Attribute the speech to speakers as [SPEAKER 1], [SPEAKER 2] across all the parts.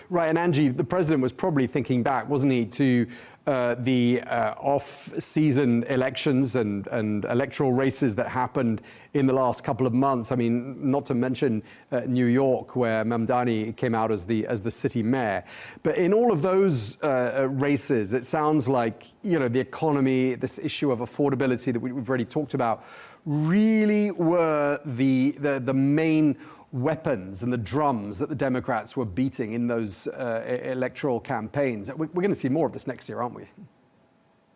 [SPEAKER 1] Right, and Angie, the president was probably thinking back, wasn't he, to the off-season elections and electoral races that happened in the last couple of months. I mean, not to mention New York, where Mamdani came out as the city mayor. But in all of those races, it sounds like, you know, the economy, this issue of affordability that we've already talked about, really were the main weapons and the drums that the Democrats were beating in those electoral campaigns. We're going to see more of this next year, aren't we?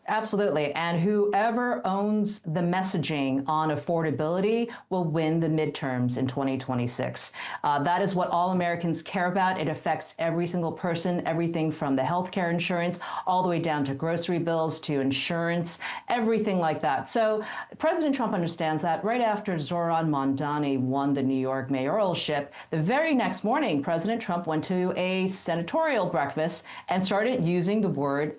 [SPEAKER 2] Absolutely. And whoever owns the messaging on affordability will win the midterms in 2026. That is what all Americans care about. It affects every single person, everything from the healthcare insurance all the way down to grocery bills to insurance, everything like that. So President Trump understands that. Right after Zohran Mamdani won the New York mayoralship, the very next morning, President Trump went to a senatorial breakfast and started using the word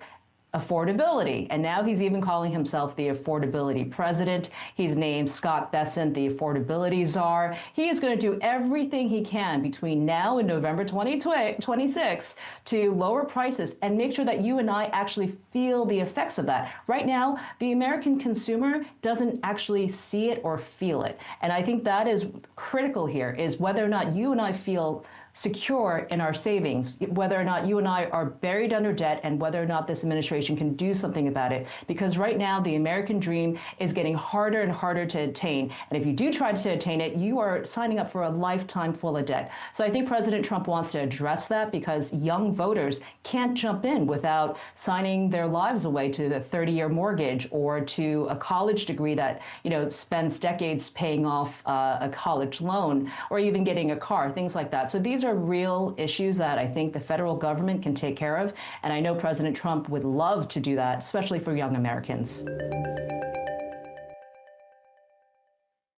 [SPEAKER 2] affordability. And now he's even calling himself the affordability president. He's named Scott Bessent the affordability czar. He is going to do everything he can between now and November 2026 to lower prices and make sure that you and I actually feel the effects of that. Right now, the American consumer doesn't actually see it or feel it. And I think that is critical here, is whether or not you and I feel secure in our savings, whether or not you and I are buried under debt, and whether or not this administration can do something about it. Because right now, the American dream is getting harder and harder to attain. And if you do try to attain it, you are signing up for a lifetime full of debt. So I think President Trump wants to address that, because young voters can't jump in without signing their lives away to the 30-year mortgage or to a college degree that, you know, spends decades paying off a college loan, or even getting a car, things like that. So these are real issues that I think the federal government can take care of. And I know President Trump would love to do that, especially for young Americans.